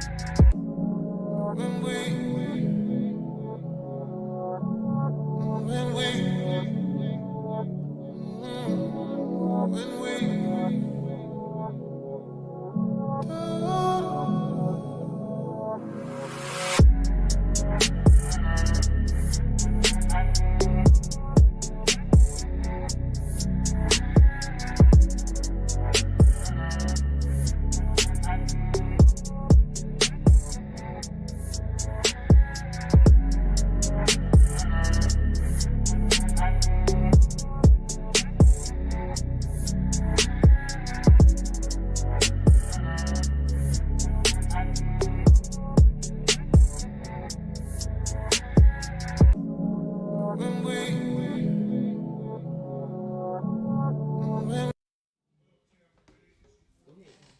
When when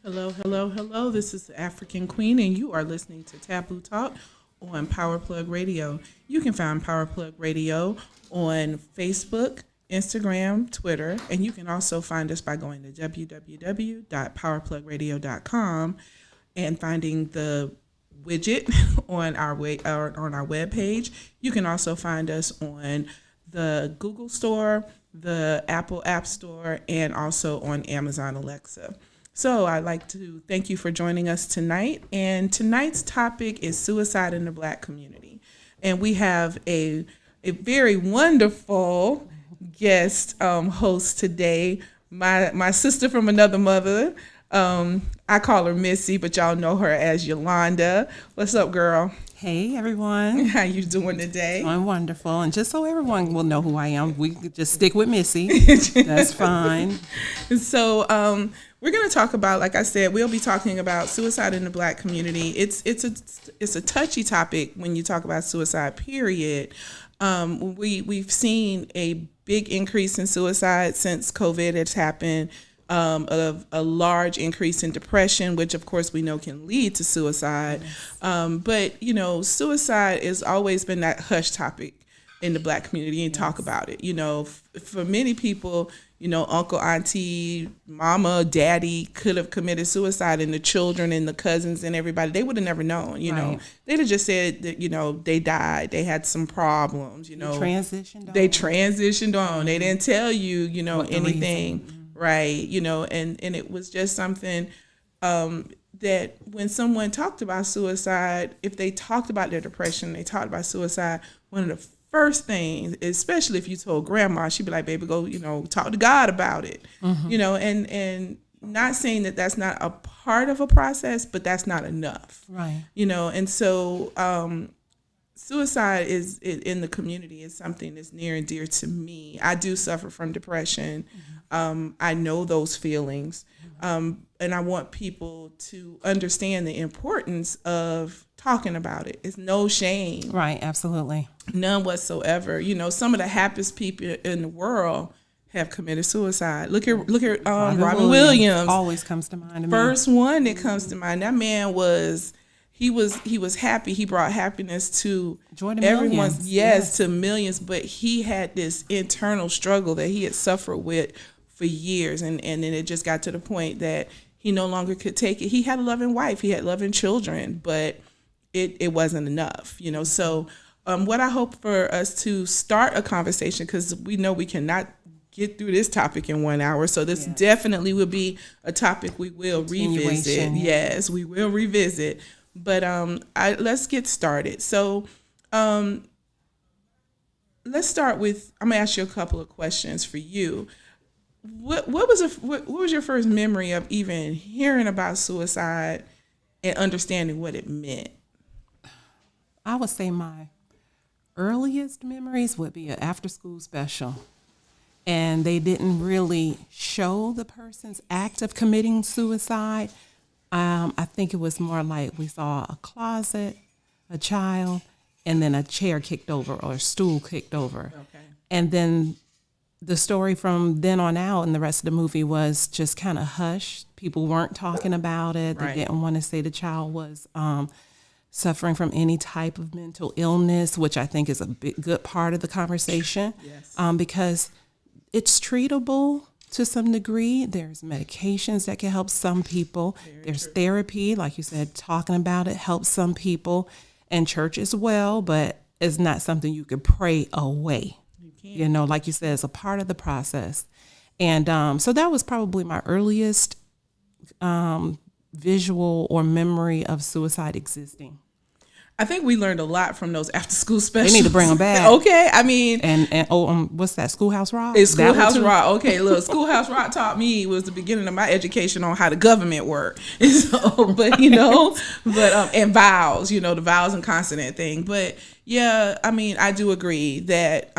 Hello, hello, hello. This is the African Queen, and you are listening to Taboo Talk on Power Plug Radio. You can find Power Plug Radio on Facebook, Instagram, Twitter, and you can also find us by going to www.powerplugradio.com and finding the widget on our on our webpage. You can also find us on the Google Store, the Apple App Store, and also on Amazon Alexa. So I'd like to thank you for joining us tonight. And tonight's topic is suicide in the Black community. And we have a very wonderful guest host today, my sister from another mother. I call her Missy, but y'all know her as Yolanda. What's up, girl? Hey, everyone. How you doing today? I'm wonderful. And just so everyone will know who I am, we could just stick with Missy. That's fine. So we're going to talk about, like I said, we'll be talking about suicide in the Black community. It's a touchy topic when you talk about suicide, period. We've seen a big increase in suicide since COVID has happened. A large increase in depression, which of course we know can lead to suicide. But, suicide has always been that hush topic in the Black community and talk about it. For many people, uncle, auntie, mama, daddy could have committed suicide, and the children and the cousins and everybody, they would have never known, Right. They'd have just said that, they died, they had some problems, They transitioned on. They transitioned on. They didn't tell you, What the anything. reason. Right, and it was just something that when someone talked about suicide, if they talked about their depression, they talked about suicide, one of the first things, especially if you told grandma, she'd be like, baby, go, talk to God about it, and not saying that that's not a part of a process, but that's not enough. Right. And so suicide is in the community is something that's near and dear to me. I do suffer from depression. I know those feelings. And I want people to understand the importance of talking about it. It's no shame. Right, absolutely. None whatsoever. Some of the happiest people in the world have committed suicide. Look at Robin Williams. Always comes to mind. First one that comes to mind. That man was happy. He brought happiness to Joy to everyone's millions. yes, to millions, but he had this internal struggle that he had suffered with for years, and then it just got to the point that he no longer could take it. He had a loving wife, he had loving children, but it wasn't enough, So what I hope for us to start a conversation, because we know we cannot get through this topic in 1 hour, so this definitely will be a topic we will revisit. Yes, we will revisit. But let's get started. So let's start with, I'm gonna ask you a couple of questions for you. What was your first memory of even hearing about suicide and understanding what it meant? I would say my earliest memories would be an after-school special. And they didn't really show the person's act of committing suicide. I think it was more like we saw a closet, a child, and then a chair kicked over or a stool kicked over. Okay. And then the story from then on out and the rest of the movie was just kind of hushed. People weren't talking about it. They Right. didn't want to say the child was suffering from any type of mental illness, which I think is a good part of the conversation. Yes. Because it's treatable, to some degree. There's medications that can help some people. There's therapy, like you said, talking about it helps some people, and church as well, but it's not something you can pray away. You know, like you said, it's a part of the process. And so that was probably my earliest visual or memory of suicide existing. I think we learned a lot from those after school specials. They need to bring them back. Okay, I mean, and what's that? Schoolhouse Rock. It's Schoolhouse Rock. Okay, look, Schoolhouse Rock taught me, was the beginning of my education on how the government worked. And so, but and vowels, the vowels and consonant thing. But yeah, I mean, I do agree that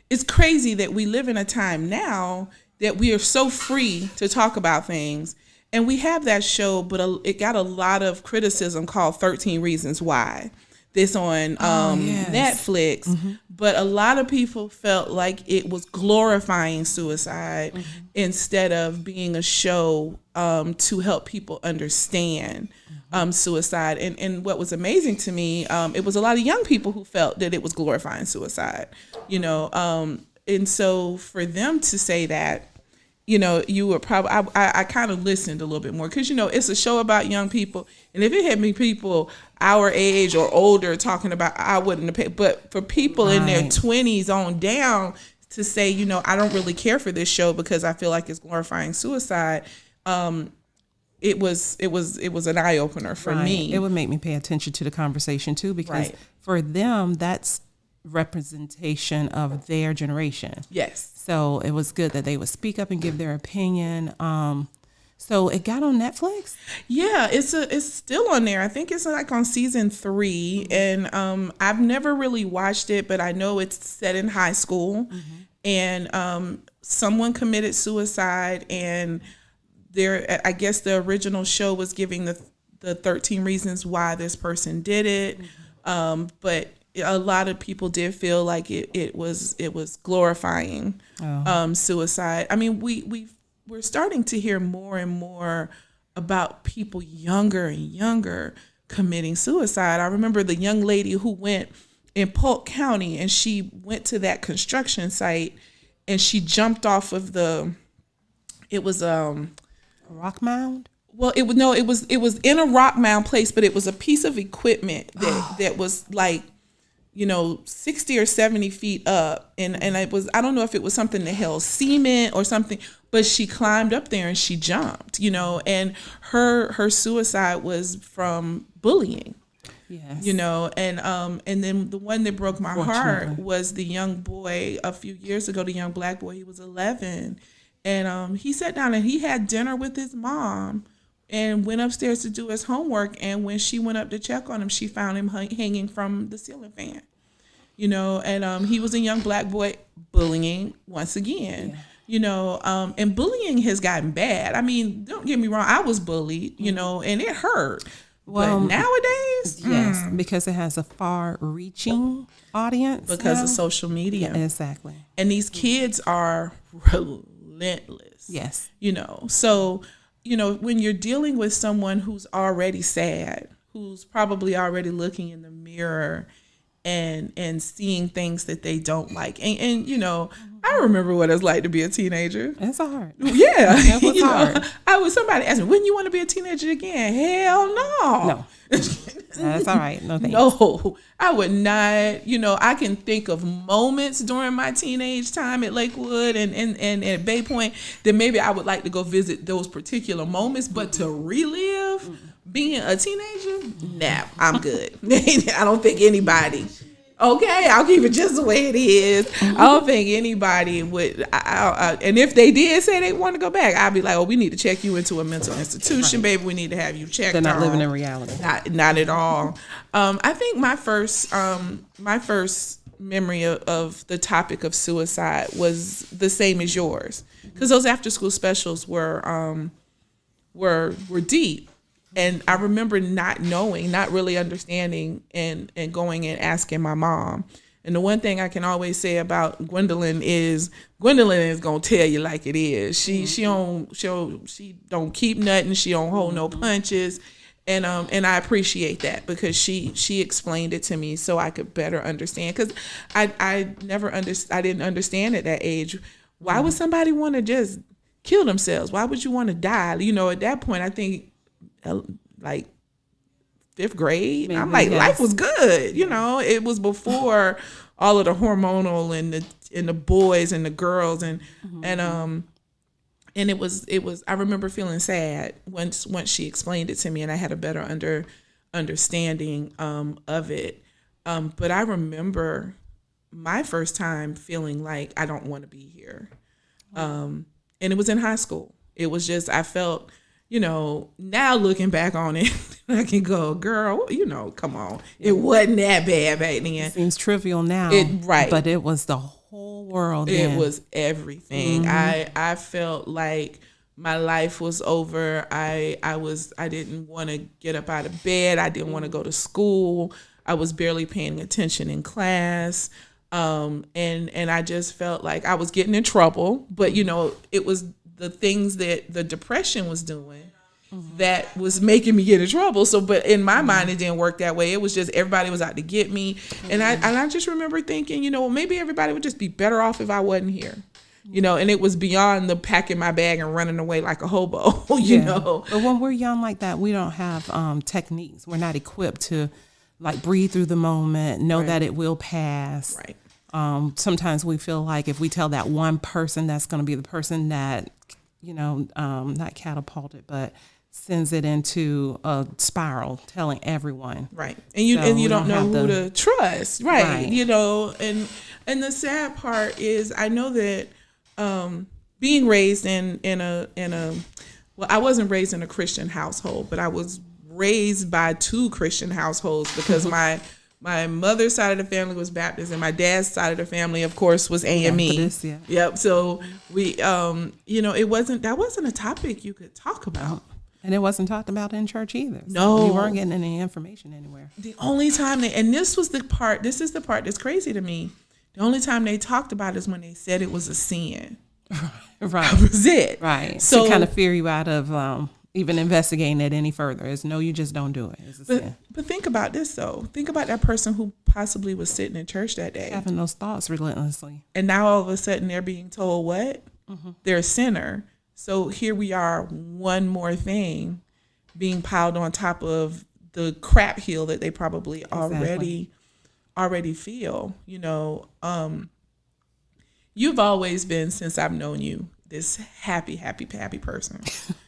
it's crazy that we live in a time now that we are so free to talk about things. And we have that show, but it got a lot of criticism called 13 Reasons Why. This on Netflix. Mm-hmm. But a lot of people felt like it was glorifying suicide instead of being a show to help people understand suicide. And what was amazing to me, it was a lot of young people who felt that it was glorifying suicide. And so for them to say that, you were probably, I kind of listened a little bit more because, it's a show about young people. And if it had been people our age or older talking about, I wouldn't have paid. But for people in their 20s on down to say, I don't really care for this show because I feel like it's glorifying suicide. It was an eye opener for me. It would make me pay attention to the conversation too, because for them, that's representation of their generation. Yes. So it was good that they would speak up and give their opinion. So it got on Netflix? Yeah, it's still on there. I think it's like on season 3. And I've never really watched it, but I know it's set in high school. Mm-hmm. And someone committed suicide, and I guess the original show was giving the 13 reasons why this person did it. Mm-hmm. But a lot of people did feel like it was glorifying suicide. I mean, we're starting to hear more and more about people younger and younger committing suicide. I remember the young lady who went in Polk County, and she went to that construction site, and she jumped off of it was a rock mound. Well, it was in a rock mound place, but it was a piece of equipment that was like, 60 or 70 feet up. And it was, I don't know if it was something that held cement or something, but she climbed up there and she jumped, and her suicide was from bullying. Yes. And then the one that broke my heart was the young boy a few years ago, the young black boy. He was 11, and he sat down and he had dinner with his mom and went upstairs to do his homework. And when she went up to check on him, she found him hanging from the ceiling fan, and he was a young black boy. Bullying once again, and bullying has gotten bad. I mean, don't get me wrong. I was bullied, and it hurt. Well, but nowadays, yes, because it has a far-reaching audience because of social media. Yeah, exactly. And these kids are relentless. Yes. So, when you're dealing with someone who's already sad, who's probably already looking in the mirror and seeing things that they don't like. And I remember what it's like to be a teenager. It's hard. Yeah. It was hard. Somebody asked me, when you want to be a teenager again? Hell no. No. That's all right. No thanks. No, I would not. I can think of moments during my teenage time at Lakewood and at Bay Point that maybe I would like to go visit those particular moments, but to relive being a teenager, nah, I'm good. I don't think anybody. Okay, I'll keep it just the way it is. I don't think anybody would. And if they did say they want to go back, I'd be like, "Oh, we need to check you into a mental institution, baby. We need to have you checked." They're not living in reality. Not at all. I think my first memory of the topic of suicide was the same as yours, because those after school specials were deep. And I remember not knowing, not really understanding, and going and asking my mom. And the one thing I can always say about Gwendolyn is gonna tell you like it is. She don't keep nothing. She don't hold no punches. And I appreciate that, because she explained it to me so I could better understand. Because I didn't understand at that age Why would somebody want to just kill themselves? Why would you want to die? You know, at that point, I think like 5th grade, Maybe, I'm like, yes. life was good. You know, it was before all of the hormonal and the boys and the girls and it was I remember feeling sad once she explained it to me, and I had a better understanding of it. But I remember my first time feeling like I don't want to be here. And it was in high school. It was just, I felt, you know, now looking back on it, I can go, girl, you know, come on. It wasn't that bad back then. It seems trivial now. Right. But it was the whole world. It then. was everything. I felt like my life was over. I didn't want to get up out of bed. I didn't want to go to school. I was barely paying attention in class. And I just felt like I was getting in trouble, but you know, it was the things that the depression was doing that was making me get in trouble. So, but in my mind, it didn't work that way. It was just everybody was out to get me. And I just remember thinking, you know, well, maybe everybody would just be better off if I wasn't here. You know, and it was beyond the packing my bag and running away like a hobo, you know. But when we're young like that, we don't have techniques. We're not equipped to like breathe through the moment, know that it will pass. Right. Sometimes we feel like if we tell that one person, that's going to be the person that, you know, not catapulted, but sends it into a spiral, telling everying. Right. And you don't know who to trust. Right. You know, and the sad part is I know that being raised in a well, I wasn't raised in a Christian household, but I was raised by 2 Christian households because my mother's side of the family was Baptist and my dad's side of the family, of course, was AME. Yep. So we, you know, that wasn't a topic you could talk about. And it wasn't talked about in church either. So no. You weren't getting any information anywhere. The only time this is the part that's crazy to me. The only time they talked about it is when they said it was a sin. Right. That was it. Right. So to kind of fear you out of even investigating it any further. It's no, you just don't do it. It's a sin. But think about this, though. Think about that person who possibly was sitting in church that day. Having those thoughts relentlessly. And now all of a sudden they're being told what? They're a sinner. So here we are, one more thing being piled on top of the crap hill that they probably already feel. You know, you've always been, since I've known you, this happy person.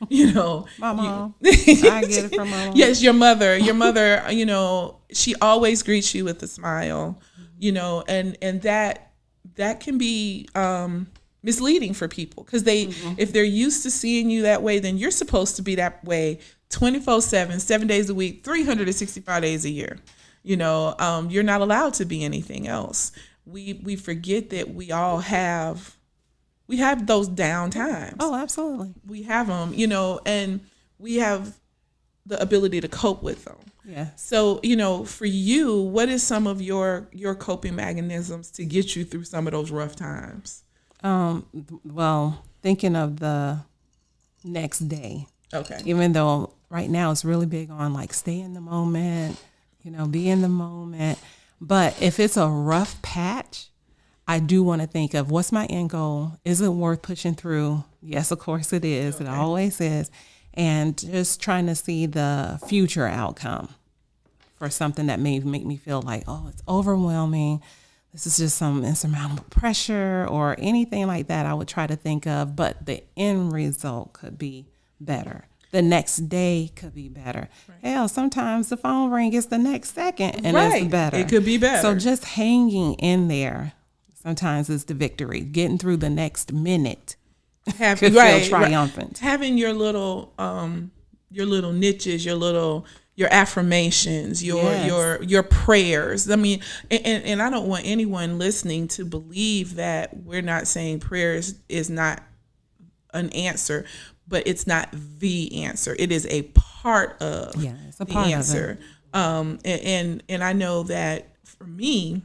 You know, my mom. I get it from my mom. Yes, your mother. You know, she always greets you with a smile. You know, and that can be misleading for people because if they're used to seeing you that way, then you're supposed to be that way 24/7, 7 days a week, 365 days a year. You know, you're not allowed to be anything else. We forget that we have those down times. Oh, absolutely. We have them, you know, and we have the ability to cope with them. Yeah. So, you know, for you, what is some of your coping mechanisms to get you through some of those rough times? Well, thinking of the next day. Okay. Even though right now it's really big on like stay in the moment, you know, be in the moment. But if it's a rough patch, I do want to think of what's my end goal? Is it worth pushing through? Yes, of course it is. Okay. It always is. And just trying to see the future outcome for something that may make me feel like, oh, it's overwhelming. This is just some insurmountable pressure or anything like that I would try to think of. But the end result could be better. The next day could be better. Right. Hell, sometimes the phone ring is the next second and it's better. It could be better. So just hanging in there sometimes is the victory. Getting through the next minute could feel triumphant. Having your little niches, your affirmations, your prayers. I mean, and I don't want anyone listening to believe that we're not saying prayers is not an answer, but it's not the answer. It is a part of it's a part the answer. Of it. And I know that for me,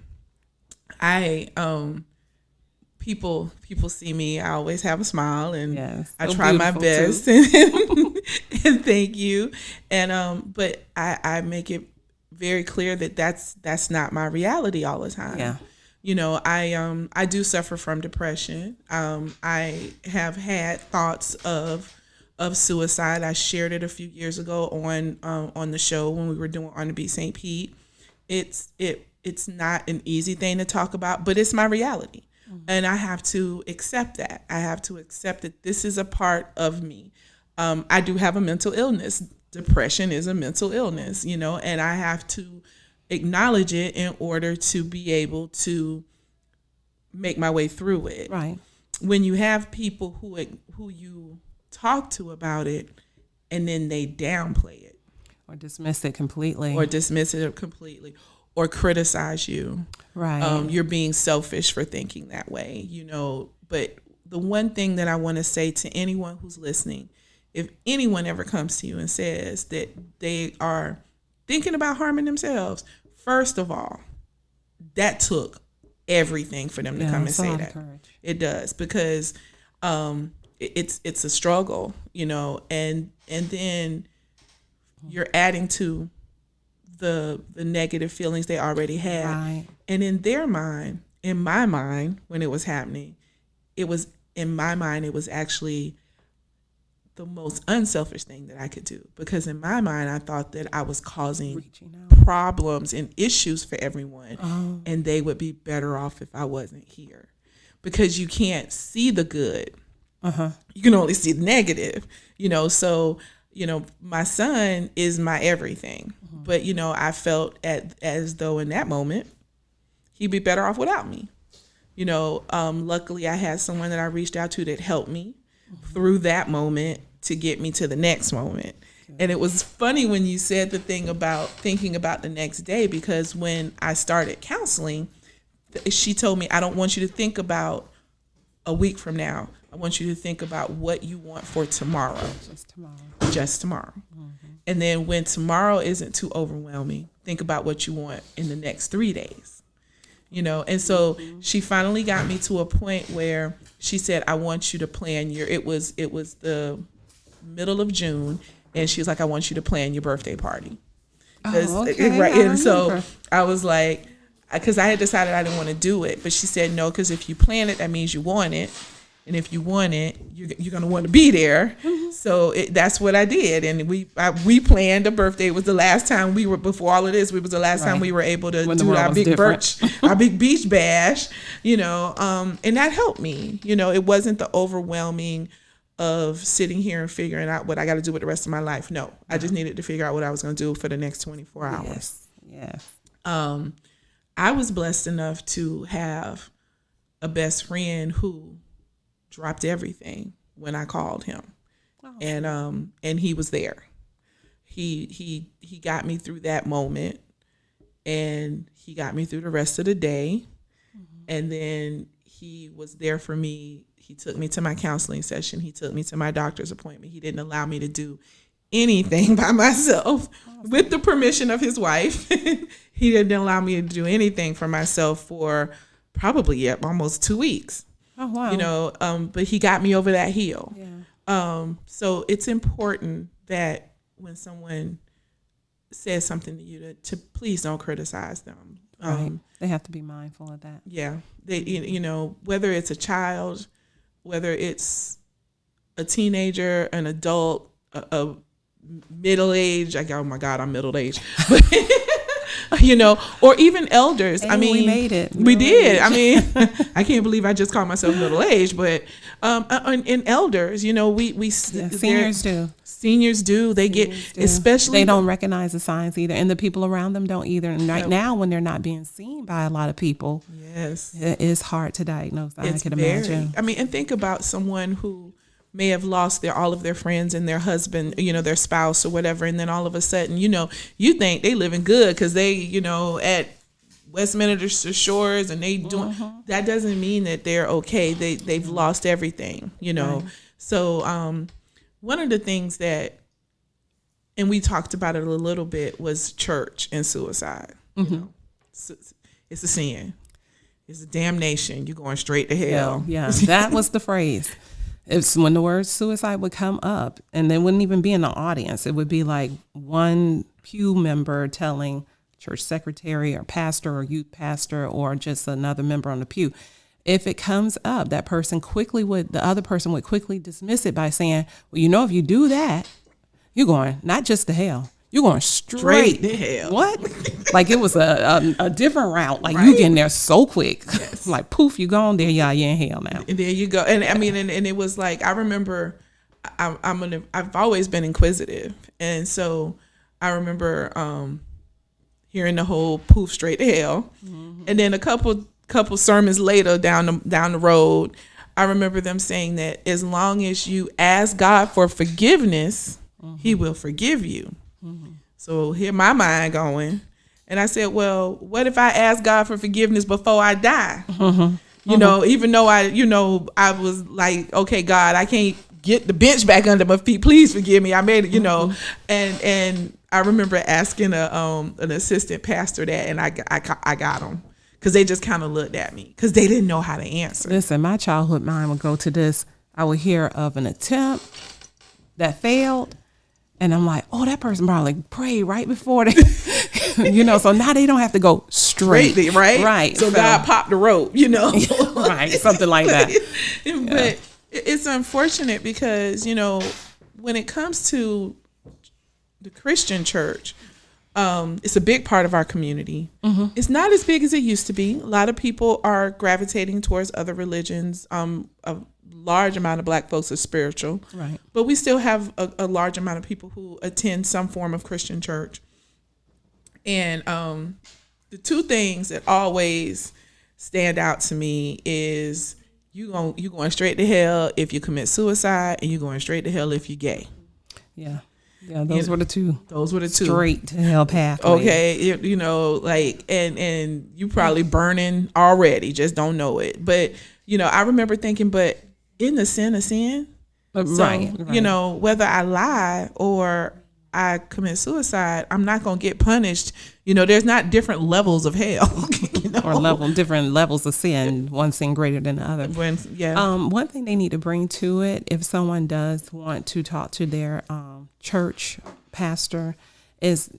people see me, I always have a smile and I try my best and thank you. And but I make it very clear that that's not my reality all the time. Yeah. I do suffer from depression. I have had thoughts of suicide. I shared it a few years ago on the show when we were doing On the Beat St. Pete. It's not an easy thing to talk about, but it's my reality. And I have to accept that. I have to accept that this is a part of me. I do have a mental illness. Depression is a mental illness, and I have to acknowledge it in order to be able to make my way through it. Right. When you have people who you talk to about it and then they downplay it or dismiss it completely or criticize you, right, you're being selfish for thinking that way, but the one thing that I want to say to anyone who's listening, if anyone ever comes to you and says that they are thinking about harming themselves, first of all, that took everything for them to come and say that. It does, because it's a struggle, and then you're adding to the negative feelings they already had. Right. And in their mind, in my mind, when it was happening, it was actually the most unselfish thing that I could do, because in my mind, I thought that I was causing problems and issues for everyone, and they would be better off if I wasn't here, because you can't see the good. You can only see the negative, so, my son is my everything, but, I felt as though in that moment, he'd be better off without me. Luckily I had someone that I reached out to that helped me through that moment to get me to the next moment. And it was funny when you said the thing about thinking about the next day, because when I started counseling, she told me, I don't want you to think about a week from now. I want you to think about what you want for tomorrow. Just tomorrow. And then when tomorrow isn't too overwhelming, think about what you want in the next 3 days. And so she finally got me to a point where she said, I want you to plan it was the middle of June, and she was like, I want you to plan your birthday party. Okay. Right. And so I was like, because I had decided I didn't want to do it, but she said, no, because if you plan it, that means you want it. And if you want it, you're going to want to be there. So that's what I did. And we planned a birthday. It was the last time we were, before all of this, it was the last time we were able to do our big our big beach bash, and that helped me. It wasn't the overwhelming of sitting here and figuring out what I got to do with the rest of my life. No, I just needed to figure out what I was going to do for the next 24 hours. Yes. I was blessed enough to have a best friend who dropped everything when I called him. And he was there. He got me through that moment, and he got me through the rest of the day. And then he was there for me. He took me to my counseling session. He took me to my doctor's appointment. He didn't allow me to do anything by myself with the permission of his wife. He didn't allow me to do anything for myself for probably almost 2 weeks. Oh, wow. But he got me over that hill. Yeah. So it's important that when someone says something to you to please don't criticize them. Right. They have to be mindful of that. Yeah. They, whether it's a child, whether it's a teenager, an adult, a middle-aged, oh my God, I'm middle-aged. Or even elders. And we made it. We did. I can't believe I just called myself middle-aged, but in elders, seniors do. Seniors do. They especially. They don't recognize the signs either, and the people around them don't either. And right now, when they're not being seen by a lot of people, yes, it's hard to diagnose. I can imagine. And think about someone who may have lost all of their friends and their husband, their spouse or whatever, and then all of a sudden, you think they living good because they, at Westminster Shores and they doing. That doesn't mean that they're okay. They've lost everything, Right. So one of the things that, and we talked about it a little bit, was church and suicide. It's a sin. It's a damnation. You're going straight to hell. Yeah, that was the phrase. It's when the word suicide would come up, and they wouldn't even be in the audience. It would be like one pew member telling church secretary or pastor or youth pastor or just another member on the pew. If it comes up, the other person would quickly dismiss it by saying, well, if you do that, you're going not just to hell, you're going straight to hell. What? Like it was a different route. Like right? You getting there so quick. Yes. Like poof, you gone there. Yeah, you're in hell now. And there you go. And I mean, and it was like, I remember I've always been inquisitive. And so I remember hearing the whole poof straight to hell. Mm-hmm. And then a couple sermons later down the road, I remember them saying that as long as you ask God for forgiveness, mm-hmm. He will forgive you. Mm-hmm. So here my mind going. And I said, well, what if I ask God for forgiveness before I die? Mm-hmm. Even though I was like, okay, God, I can't get the bench back under my feet. Please forgive me. I made it, mm-hmm. And I remember asking an assistant pastor that, and I got him. Because they just kind of looked at me because they didn't know how to answer. Listen, my childhood mind would go to this. I would hear of an attempt that failed. And I'm like, oh, that person probably prayed right before they, so now they don't have to go straight. Right? Right. So God popped the rope, Right. Something like that. But it's unfortunate because, when it comes to the Christian church, it's a big part of our community. Mm-hmm. It's not as big as it used to be. A lot of people are gravitating towards other religions. A large amount of Black folks are spiritual, right? But we still have a large amount of people who attend some form of Christian church. And the two things that always stand out to me is you going straight to hell if you commit suicide, and you going straight to hell if you're gay. Yeah. Yeah, those were the two. Those were the two. Straight to hell pathway. Okay, and you probably burning already, just don't know it. But, I remember thinking, but isn't the sin a sin? Right. So, whether I lie or I commit suicide, I'm not going to get punished. There's not different levels of hell. Or different levels of sin, one sin greater than the other. One thing they need to bring to it, if someone does want to talk to their church pastor, is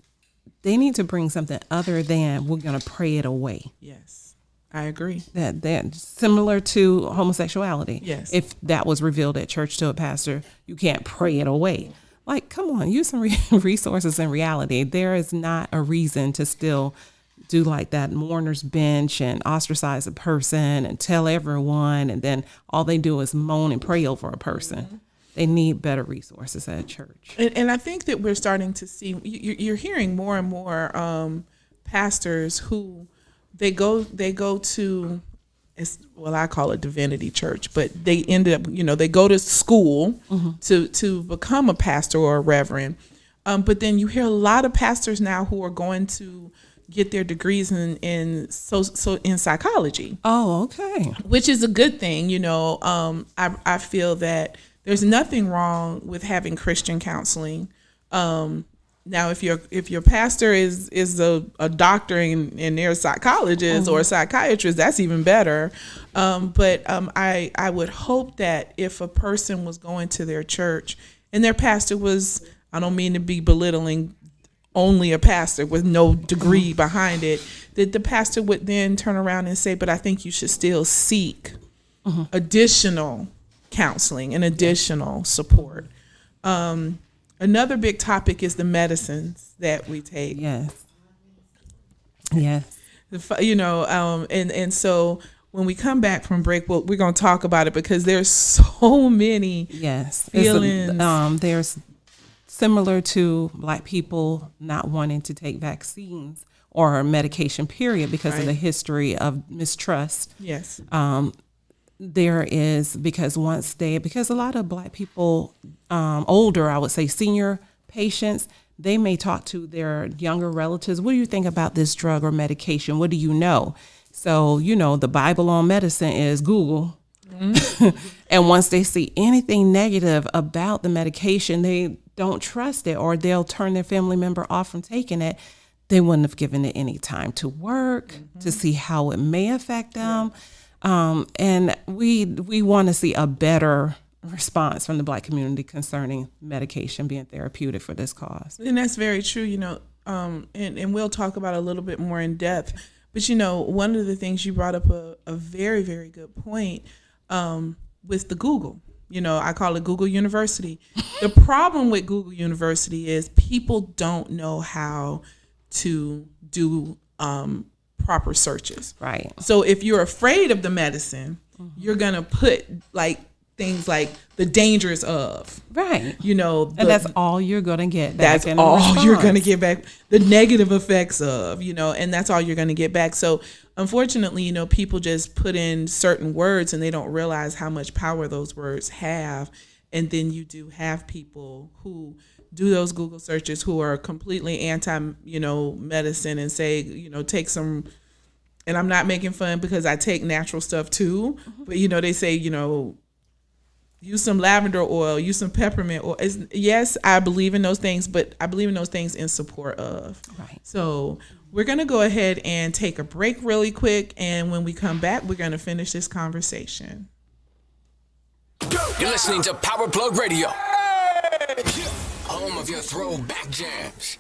they need to bring something other than we're going to pray it away. Yes, I agree. That similar to homosexuality. Yes. If that was revealed at church to a pastor, you can't pray it away. Like, come on, use some resources in reality. There is not a reason to still do like that mourner's bench and ostracize a person and tell everyone, and then all they do is moan and pray over a person. Mm-hmm. They need better resources at church. And I think that we're starting to see, you're hearing more and more pastors who they go to, I call it divinity church, but they end up, they go to school mm-hmm. to become a pastor or a reverend. But then you hear a lot of pastors now who are going to get their degrees in psychology. Oh, okay. Which is a good thing. I feel that there's nothing wrong with having Christian counseling. Now, if your pastor is a doctor and they're a psychologist mm-hmm. or a psychiatrist, that's even better. But I would hope that if a person was going to their church and their pastor was, I don't mean to be belittling only a pastor with no degree mm-hmm. behind it, that the pastor would then turn around and say, but I think you should still seek mm-hmm. additional counseling and additional support. Another big topic is the medicines that we take. Yes. Yes. And so when we come back from break, we're going to talk about it because there's so many feelings. There's similar to Black people not wanting to take vaccines or medication, period, because right. of the history of mistrust. Yes. There is, because a lot of Black people, older, I would say senior patients, they may talk to their younger relatives. What do you think about this drug or medication? What do you know? So, the Bible on medicine is Google. Mm-hmm. And once they see anything negative about the medication, they don't trust it, or they'll turn their family member off from taking it. They wouldn't have given it any time to work mm-hmm. to see how it may affect them. Yeah. And we want to see a better response from the Black community concerning medication being therapeutic for this cause. And that's very true. and we'll talk about it a little bit more in depth. But one of the things you brought up a very, very good point with the Google. I call it Google University. The problem with Google University is people don't know how to do proper searches. Right. So if you're afraid of the medicine, you're gonna put like things like the dangers of. Right. And that's all you're going to get back. That's all you're going to get back. The negative effects of, and that's all you're going to get back. So unfortunately, people just put in certain words and they don't realize how much power those words have. And then you do have people who do those Google searches who are completely anti, medicine and say, take some, and I'm not making fun because I take natural stuff too, but they say, use some lavender oil, use some peppermint oil. Yes, I believe in those things, but I believe in those things in support of. Right. So we're going to go ahead and take a break really quick. And when we come back, we're going to finish this conversation. You're listening to Power Plug Radio, home of your throwback jams.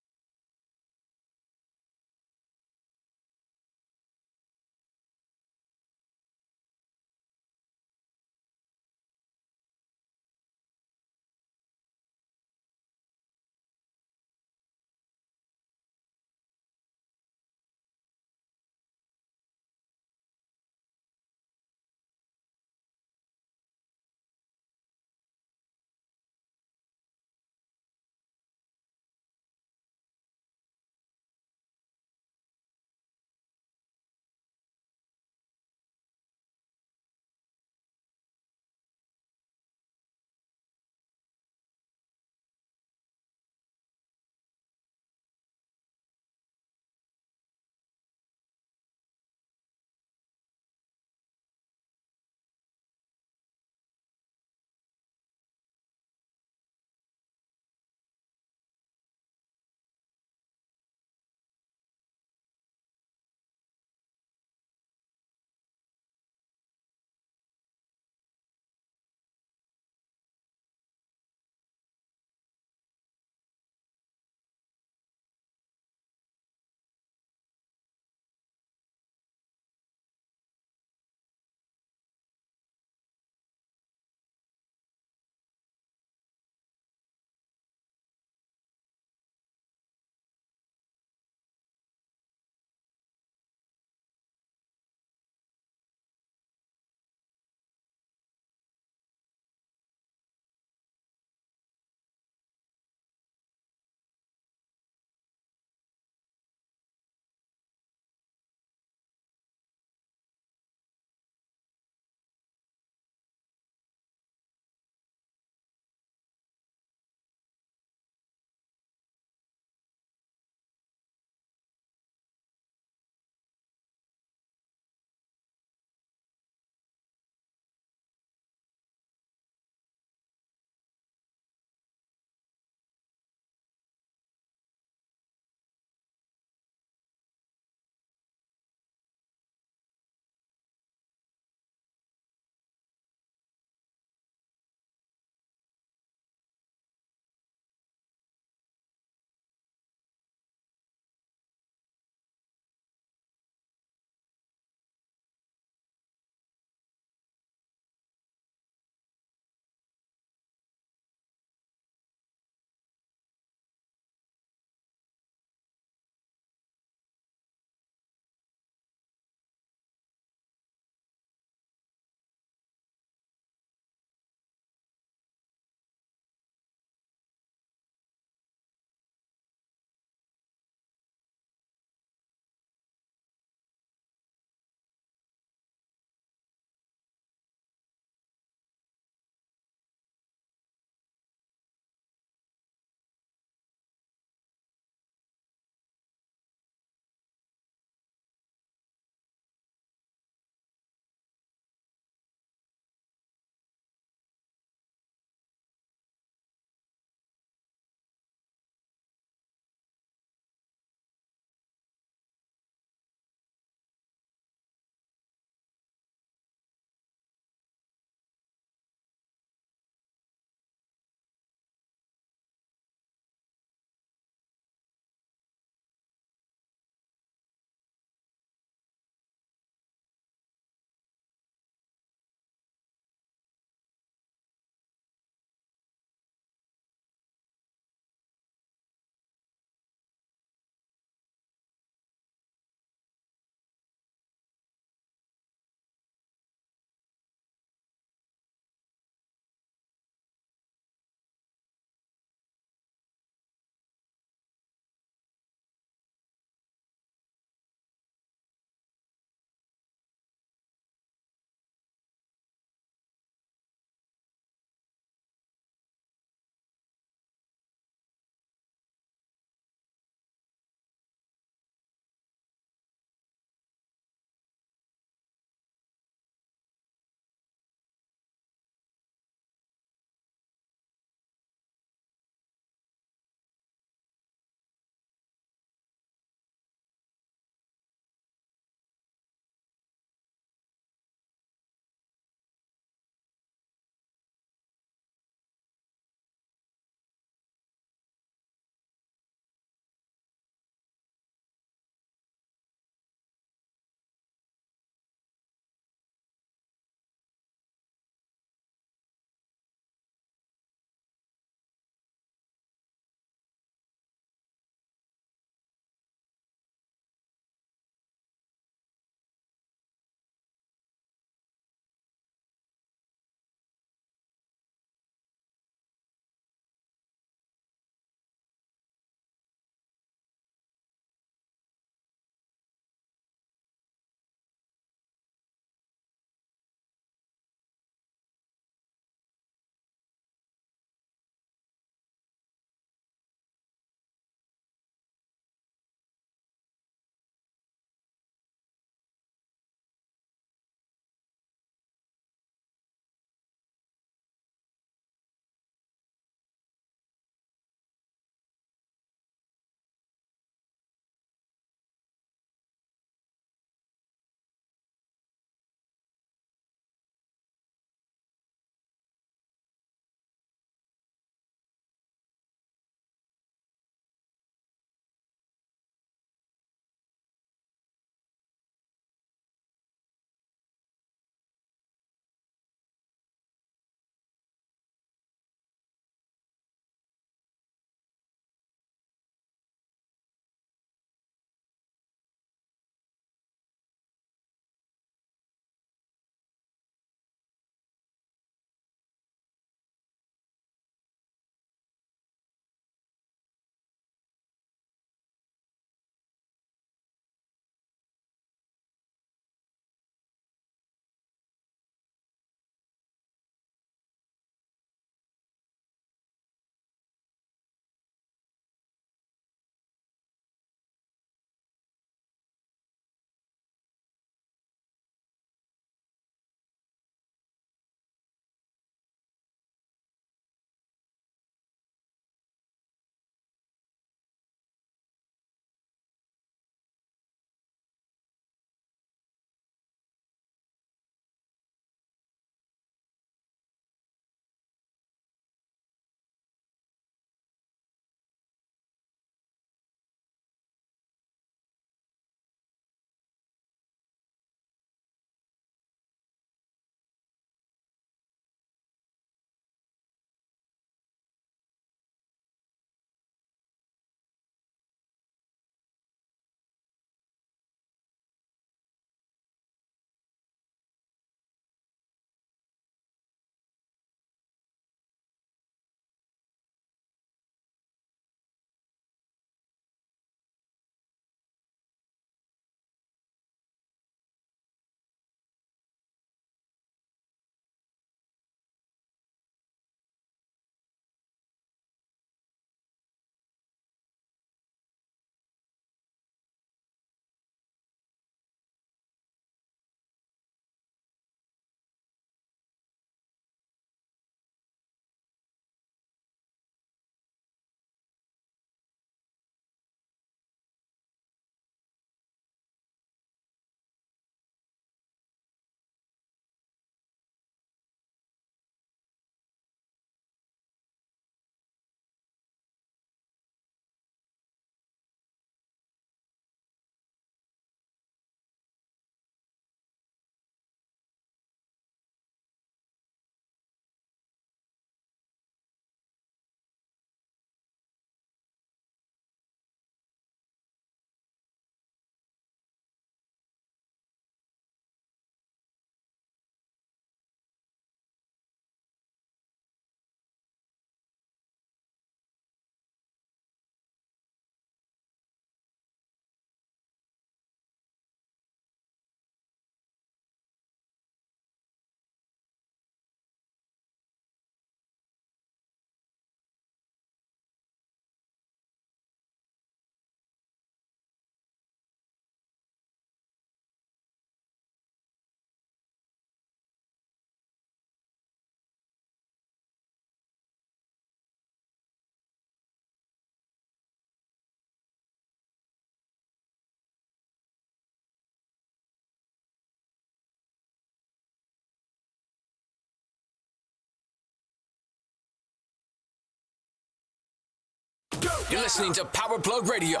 You're listening to Power Plug Radio.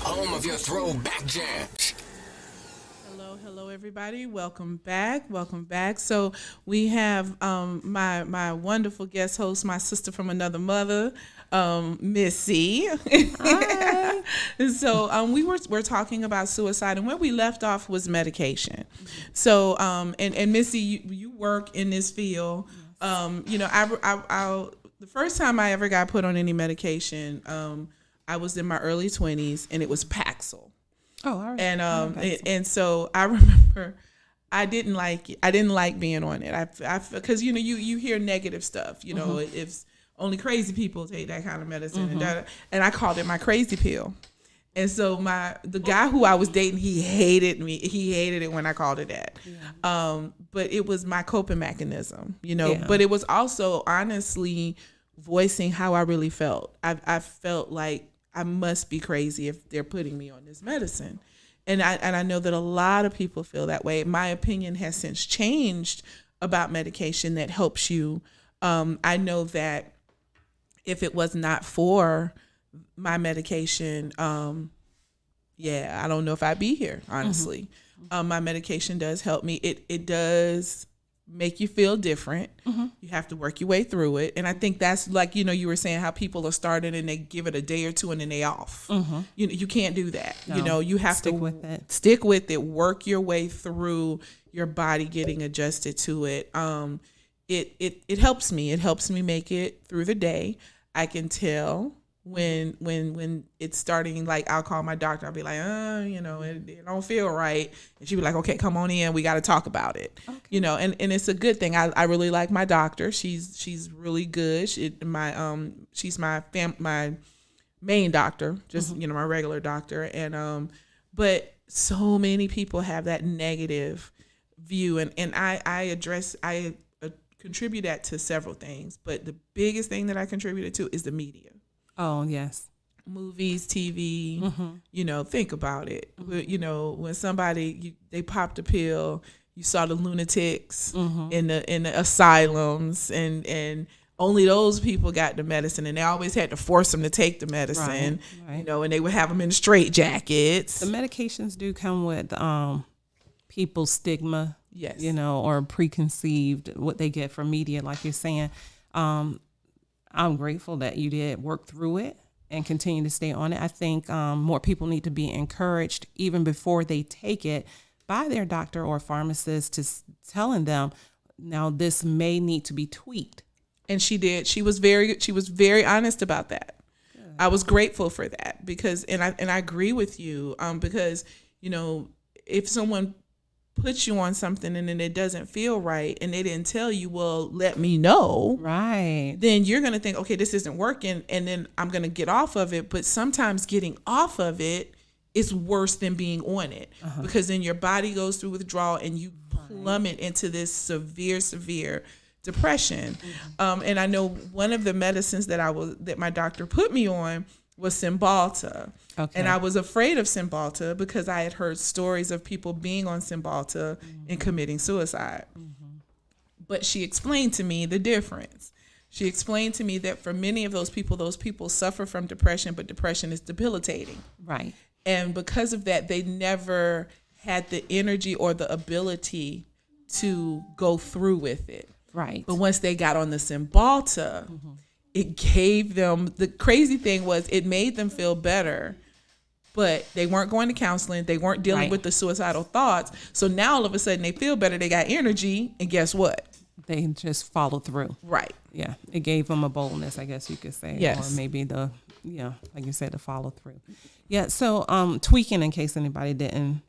Home of your throwback jams. Hello, everybody. Welcome back. So we have my wonderful guest host, my sister from another mother, Missy. Hi. So we're talking about suicide, and where we left off was medication. So and Missy, you work in this field. I the first time I ever got put on any medication, I was in my early 20s, and it was Paxil. Oh, all right. And so I remember I didn't like being on it. Because you hear negative stuff. If only crazy people take that kind of medicine, and I called it my crazy pill. And so the guy who I was dating, he hated me. He hated it when I called it that. Yeah. But it was my coping mechanism, Yeah. But it was also honestly voicing how I really felt. I felt like I must be crazy if they're putting me on this medicine. And I know that a lot of people feel that way. My opinion has since changed about medication that helps you. I know that if it was not for my medication, I don't know if I'd be here, honestly. My medication does help me. It does make you feel different. You have to work your way through it. And I think that's like, you were saying how people are starting and they give it a day or two and then they off. You can't do that. No, you have stick to with it, work your way through your body getting adjusted to it. It helps me. It helps me make it through the day. I can tell when it's starting, like I'll call my doctor. I'll be like, it don't feel right. And she'll be like, okay, come on in. We got to talk about it. Okay. And it's a good thing. I really like my doctor. She's really good. She's my main doctor, just, my regular doctor. And, but so many people have that negative view, and I contribute that to several things. But the biggest thing that I contributed to is the media. Oh, yes. Movies, TV, think about it. When somebody, they popped a pill, you saw the lunatics in the asylums, and only those people got the medicine, and they always had to force them to take the medicine, right. And they would have them in straitjackets. The medications do come with people's stigma, yes, or preconceived what they get from media, like you're saying. I'm grateful that you did work through it and continue to stay on it. I think more people need to be encouraged even before they take it by their doctor or pharmacist to telling them, now this may need to be tweaked. And she did. She was very honest about that. Good. I was grateful for that because, and I agree with you because, if someone puts you on something and then it doesn't feel right and they didn't tell you, well, let me know. Right. Then you're going to think, okay, this isn't working, and then I'm going to get off of it. But sometimes getting off of it is worse than being on it because then your body goes through withdrawal and you plummet into this severe depression. And I know one of the medicines that my doctor put me on was Cymbalta. Okay. And I was afraid of Cymbalta because I had heard stories of people being on Cymbalta and committing suicide. But she explained to me the difference. She explained to me that for many of those people suffer from depression, but depression is debilitating. Right. And because of that, they never had the energy or the ability to go through with it. Right. But once they got on the Cymbalta, it gave them, the crazy thing was it made them feel better, but they weren't going to counseling. They weren't dealing with the suicidal thoughts. So now all of a sudden they feel better. They got energy. And guess what? They just follow through. Right. Yeah. It gave them a boldness, I guess you could say. Yes. Or maybe like you said, the follow through. Yeah. So tweaking, in case anybody didn't,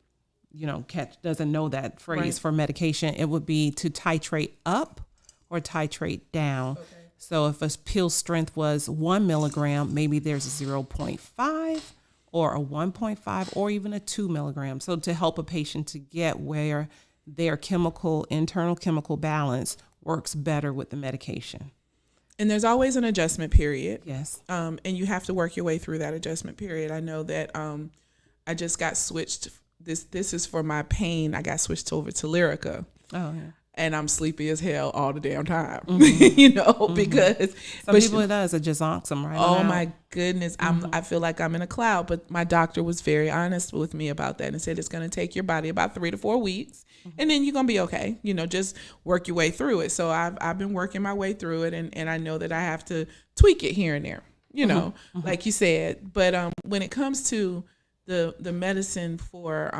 doesn't know that phrase for medication, it would be to titrate up or titrate down. Okay. So if a pill strength was 1 milligram, maybe there's a 0.5 or a 1.5 or even a 2 milligram. So to help a patient to get where their internal chemical balance works better with the medication. And there's always an adjustment period. Yes. And you have to work your way through that adjustment period. I know that I just got switched. This is for my pain. I got switched over to Lyrica. Oh, yeah. and I'm sleepy as hell all the damn time, you know, because Some people it does, it just knocks them right oh out. my goodness, I feel like I'm in a cloud. But my doctor was very honest with me about that and said it's going to take your body about 3 to 4 weeks, and then you're going to be okay. You know, just work your way through it. So I've been working my way through it, and I know that I have to tweak it here and there, you know, like you said. But when it comes to the medicine for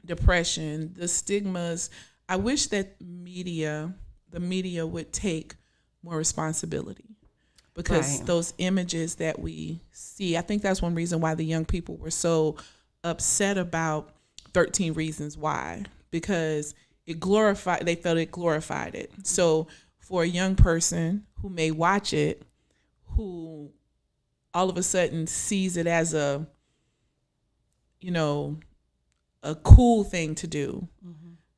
depression, the stigmas, I wish that the media would take more responsibility, because Right. those images that we see, I think that's one reason why the young people were so upset about 13 Reasons Why, because they felt it glorified it. So for a young person who may watch it, who all of a sudden sees it as a, you know, a cool thing to do,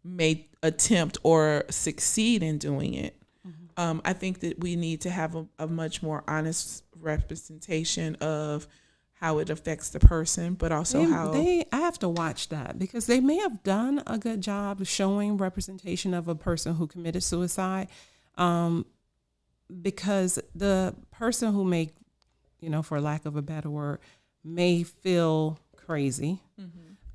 may attempt or succeed in doing it. I think that we need to have a much more honest representation of how it affects the person, but also I have to watch that, because they may have done a good job of showing representation of a person who committed suicide, because the person who may, you know, for lack of a better word, may feel crazy.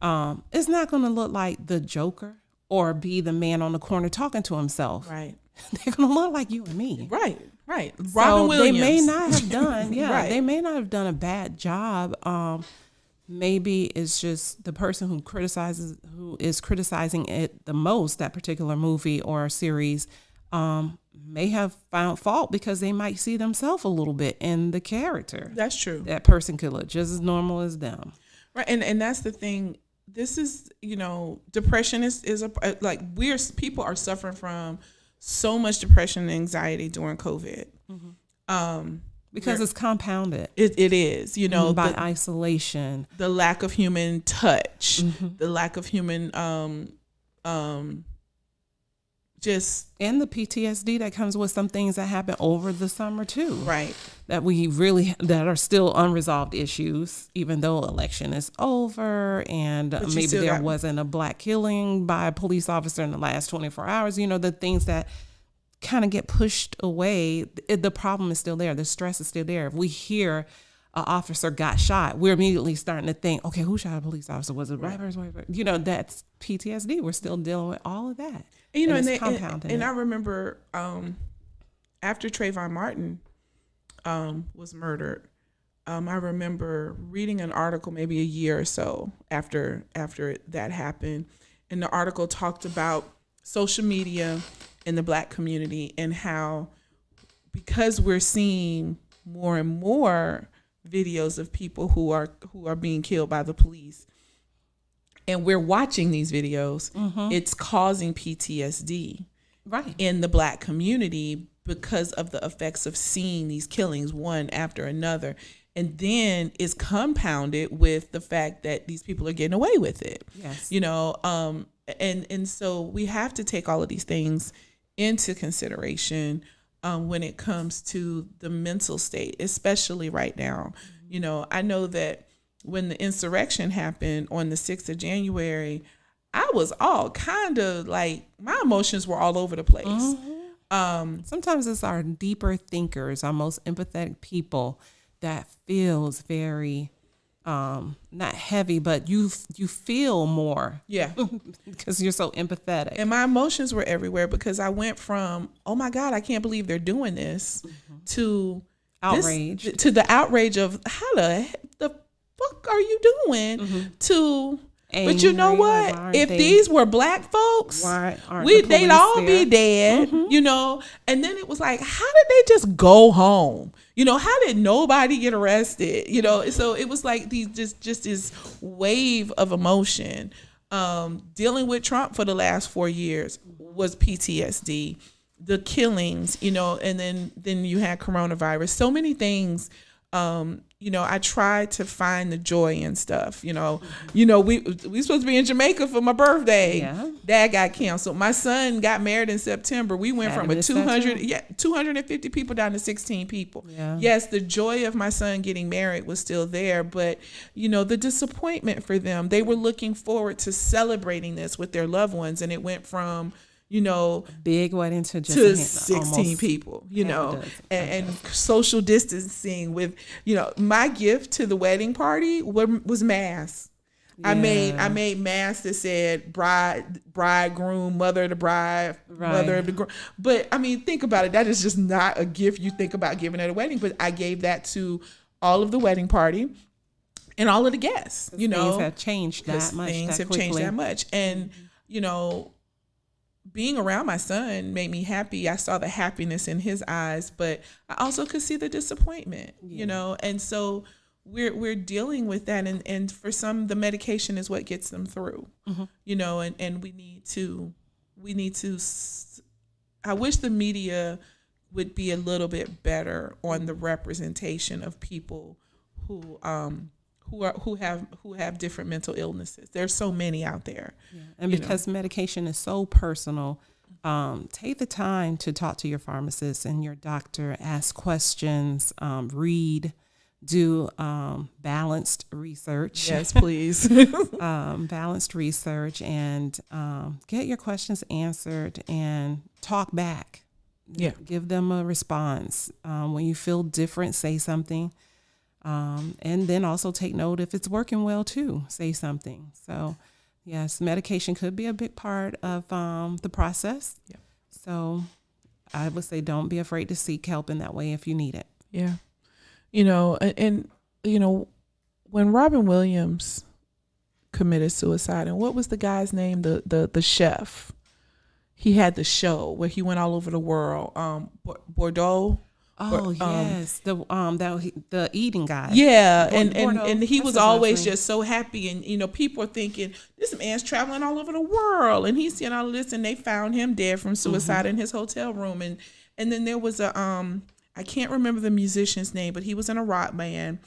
It's not going to look like the Joker or be the man on the corner talking to himself. right, They're going to look like you and me. right. Robin So Williams. they may not have done, Right. they may not have done a bad job. Maybe it's just the person who is criticizing it the most, that particular movie or series, may have found fault because they might see themselves a little bit in the character. That's true. That person could look just as normal as them. Right, and that's the thing. This is, you know, depression is like people are suffering from so much depression and anxiety during COVID. Because it's compounded. It is, you know, by isolation. the lack of human touch, the lack of human just And the PTSD that comes with some things that happen over the summer too. right. That are still unresolved issues, even though election is over and you maybe still there got- wasn't a black killing by a police officer in the last 24 hours. You know, the things that kind of get pushed away, the problem is still there. The stress is still there. If we hear an officer got shot, we're immediately starting to think, okay, who shot a police officer? Was it a black person? White person? You know, that's PTSD. We're still dealing with all of that. And, you know, it's and compounding it. I remember after Trayvon Martin was murdered, I remember reading an article maybe a year or so after that happened, and the article talked about social media in the Black community and how, because we're seeing more and more videos of people who are being killed by the police, and we're watching these videos, it's causing PTSD Right. in the Black community because of the effects of seeing these killings one after another. And then it's compounded with the fact that these people are getting away with it. Yes. You know, and so we have to take all of these things into consideration when it comes to the mental state, especially right now. You know, I know that when the insurrection happened on the 6th of January, I was all kind of like, my emotions were all over the place. Sometimes it's our deeper thinkers, our most empathetic people that feels very not heavy, but you feel more Yeah. because you're so empathetic. And my emotions were everywhere because I went from, oh my God, I can't believe they're doing this, to Outrage. to the outrage of how the fuck are you doing, to but you know Angry, like, why what? aren't If they- they'd were Black folks, Why aren't the they'd police all there? be dead, you know? And then it was like, how did they just go home? You know, how did nobody get arrested? You know, so it was like these just this wave of emotion. Dealing with Trump for the last 4 years was PTSD. The killings, you know, and then you had coronavirus. So many things. You know, I tried to find the joy in stuff. You know, we supposed to be in Jamaica for my birthday. Yeah. That got canceled. My son got married in September. We went Had from to a miss that 250 people down to 16 people. Yeah. Yes, the joy of my son getting married was still there, but you know, the disappointment for them. They were looking forward to celebrating this with their loved ones, and it went from, you know, Big wedding to just to 16 people, you half a know, dozen. and social distancing with, you know, my gift to the wedding party was masks. I made masks that said bridegroom, mother of the bride, mother of the groom. But I mean, think about it. That is just not a gift you think about giving at a wedding. But I gave that to all of the wedding party and all of the guests. You know, things have changed that much. Things have changed that much, and you know, being around my son made me happy. I saw the happiness in his eyes, but I also could see the disappointment. You know, and so we're dealing with that, and for some, the medication is what gets them through. You know, and we need to. I wish the media would be a little bit better on the representation of people who have different mental illnesses. There's so many out there. Yeah. And because medication is so personal, take the time to talk to your pharmacist and your doctor, ask questions, read, do balanced research. Yes, please. Balanced research, and get your questions answered and talk back. Yeah. Give them a response. When you feel different, say something. And then also take note if it's working well too, say something. So yes, medication could be a big part of the process. Yeah. So I would say don't be afraid to seek help in that way if you need it. Yeah. You know, and you know, when Robin Williams committed suicide, and what was the guy's name? The chef. He had the show where he went all over the world. Bordeaux. Oh yes, the eating guy. Yeah, Bordeaux. and he That's was his always last name. just so happy, and you know, people are thinking this man's traveling all over the world, and he's seeing all of this, and they found him dead from suicide in his hotel room, and then there was a I can't remember the musician's name, but he was in a rock band,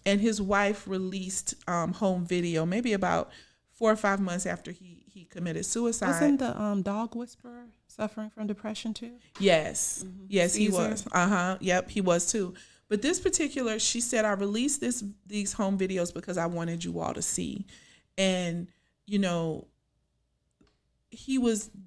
and his wife released home video maybe about 4 or 5 months after he committed suicide. Wasn't the dog whisperer suffering from depression too? Yes. Yes, he Caesar? was. Yep, he was too. But this particular, she said, I released these home videos because I wanted you all to see. And, you know,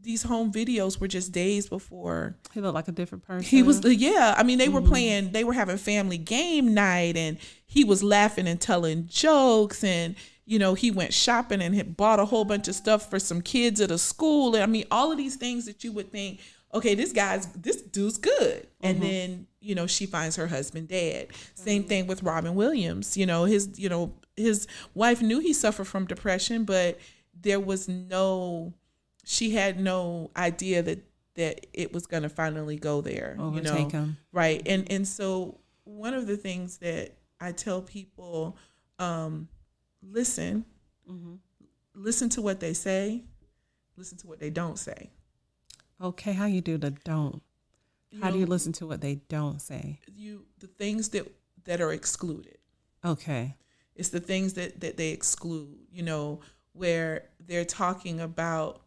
these home videos were just days before. He looked like a different person. He was, yeah. I mean, they were having family game night, and he was laughing and telling jokes, and you know, he went shopping and had bought a whole bunch of stuff for some kids at a school. And I mean, all of these things that you would think, okay, this dude's good. And then, you know, she finds her husband dead. Same thing with Robin Williams. You know, his wife knew he suffered from depression, but she had no idea that it was going to finally go there. Overtake him. Right. And so one of the things that I tell people, listen to what they say, listen to what they don't say. Okay, how you do the don't? How do you listen to what they don't say? The things that are excluded. Okay. It's the things that they exclude, you know, where they're talking about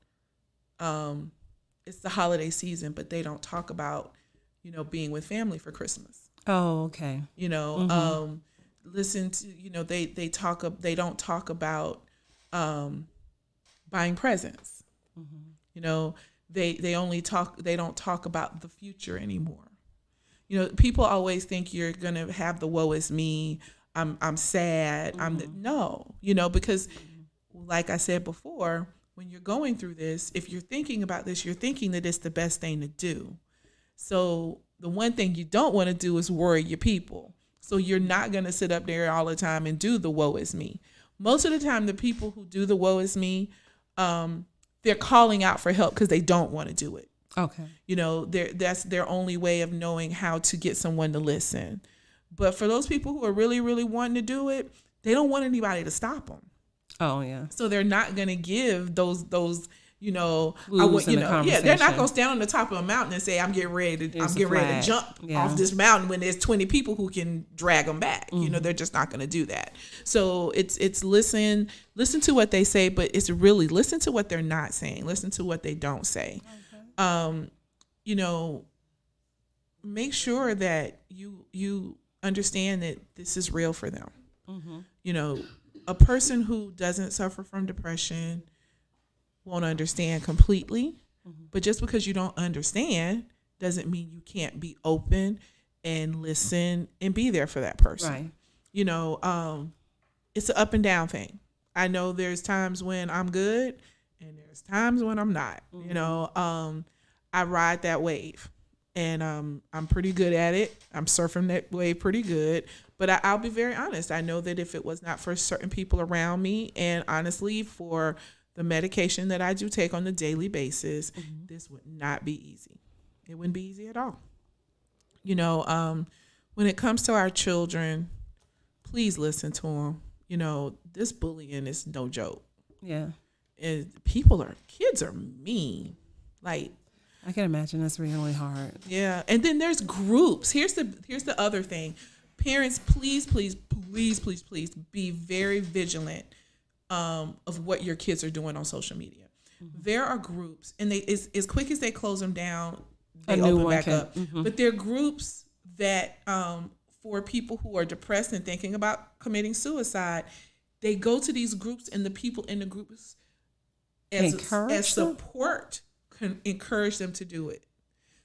it's the holiday season, but they don't talk about, you know, being with family for Christmas. Oh, okay. You know, listen to, you know, they don't talk about buying presents. You know, they don't talk about the future anymore. You know, people always think you're gonna have the woe is me, I'm sad, no, you know, because like I said before, when you're going through this, if you're thinking about this, you're thinking that it's the best thing to do. So the one thing you don't want to do is worry your people. So you're not going to sit up there all the time and do the woe is me. Most of the time, the people who do the woe is me, they're calling out for help because they don't want to do it. Okay. You know, that's their only way of knowing how to get someone to listen. But for those people who are really, really wanting to do it, they don't want anybody to stop them. Oh, yeah. So they're not going to give those, you know, they're not going to stand on the top of a mountain and say, I'm getting ready to jump off this mountain when there's 20 people who can drag them back. You know, they're just not going to do that. So it's listen to what they say, but it's really listen to what they're not saying. Listen to what they don't say. Okay. You know, make sure that you understand that this is real for them. You know, a person who doesn't suffer from depression won't understand completely, But just because you don't understand doesn't mean you can't be open and listen and be there for that person. Right. You know, it's an up and down thing. I know there's times when I'm good and there's times when I'm not. You know, I ride that wave, and I'm pretty good at it. I'm surfing that wave pretty good. But I'll be very honest. I know that if it was not for certain people around me, and honestly for the medication that I do take on a daily basis, this would not be easy. It wouldn't be easy at all. You know, when it comes to our children, please listen to them. You know, this bullying is no joke. Yeah. And kids are mean. Like, I can imagine that's really hard. yeah. And then there's groups. Here's the other thing. Parents, please be very vigilant of what your kids are doing on social media. There are groups, and they as quick as they close them down, they open back up. But there are groups that for people who are depressed and thinking about committing suicide, they go to these groups, and the people in the groups as support can encourage them to do it.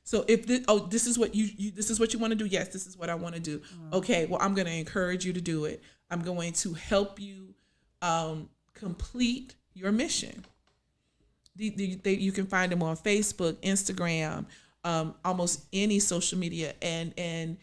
So if this is what you want to do, yes, this is what I want to do. Okay, well, I'm going to encourage you to do it. I'm going to help you complete your mission. You can find them on Facebook, Instagram, almost any social media, and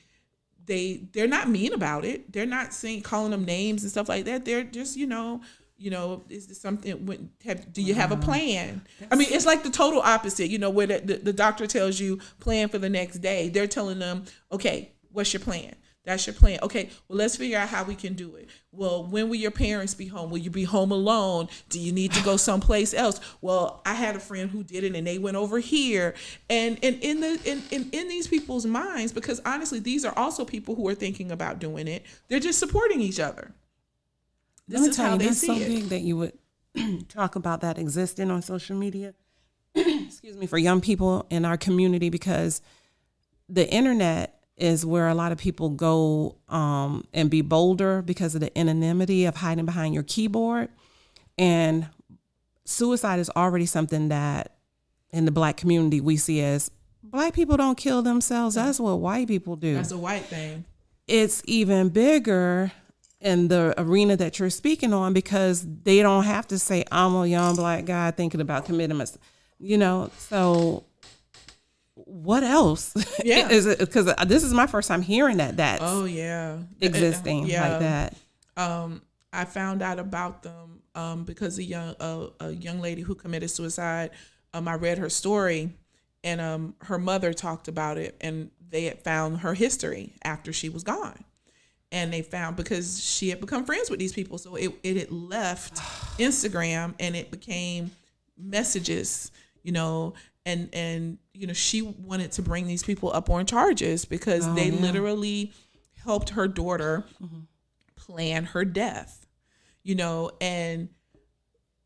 they're not mean about it. They're not calling them names and stuff like that. They're just is this something? Do you have a plan? I mean, it's like the total opposite. You know, where the doctor tells you plan for the next day. They're telling them, okay, what's your plan? That's your plan. Okay, well, let's figure out how we can do it. Well, when will your parents be home? Will you be home alone? Do you need to go someplace else? Well, I had a friend who did it, and they went over here. And in these people's minds, because honestly, these are also people who are thinking about doing it. They're just supporting each other. This is how they see it. That's so big that you would talk about that existing on social media. Excuse me, for young people in our community, because the internet is where a lot of people go and be bolder because of the anonymity of hiding behind your keyboard. And suicide is already something that in the Black community we see as Black people don't kill themselves. That's what white people do. That's a white thing. It's even bigger in the arena that you're speaking on, because they don't have to say, I'm a young Black guy thinking about committing myself. You know, so what else? Yeah. Is it, because this is my first time hearing that's existing like that. I found out about them because a young lady who committed suicide, I read her story, and her mother talked about it, and they had found her history after she was gone. And they found, because she had become friends with these people, so it had left Instagram, and it became messages, you know, and you know, she wanted to bring these people up on charges because they literally helped her daughter plan her death, you know, and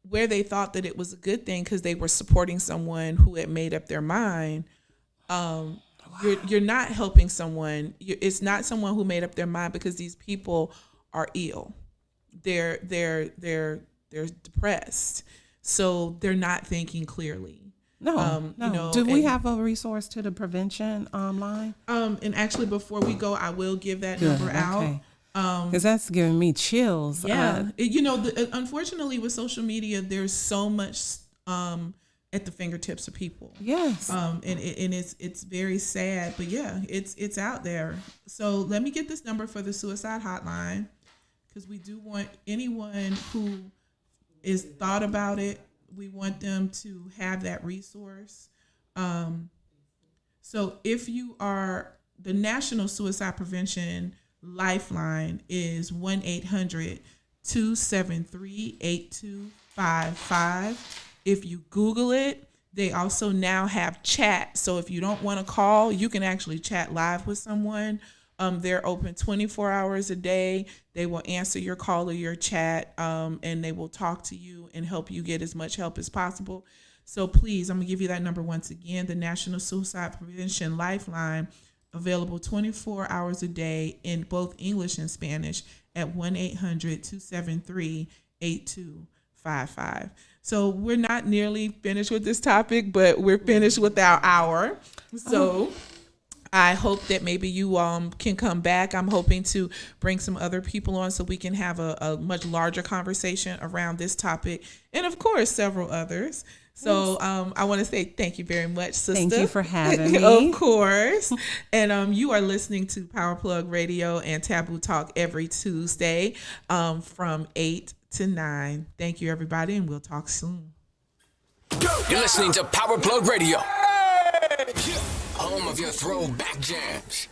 where they thought that it was a good thing because they were supporting someone who had made up their mind. You're not helping someone. It's not someone who made up their mind, because these people are ill. They're depressed, so they're not thinking clearly. No. You know, do we have a resource to the prevention line? And actually, before we go, I will give that number out. Because that's giving me chills. Yeah, you know, unfortunately with social media, there's so much at the fingertips of people. Yes. And it's very sad, but yeah, it's out there. So let me get this number for the suicide hotline, because we do want anyone who is thought about it. We want them to have that resource. So if you are, the National Suicide Prevention Lifeline is 1-800-273-8255. If you Google it, they also now have chat. So if you don't want to call, you can actually chat live with someone. They're open 24 hours a day. They will answer your call or your chat, and they will talk to you and help you get as much help as possible. So please, I'm going to give you that number once again, the National Suicide Prevention Lifeline, available 24 hours a day in both English and Spanish at 1-800-273-8255. 888-848-5855. So we're not nearly finished with this topic, but we're finished with our hour. So I hope that maybe you can come back. I'm hoping to bring some other people on so we can have a much larger conversation around this topic, and of course several others. So I want to say thank you very much, sister. Thank you for having me. Of course. And you are listening to Power Plug Radio and Taboo Talk every Tuesday from 8 to 9. Thank you, everybody, and we'll talk soon. You're listening to Power Plug Radio, home of your throwback jams.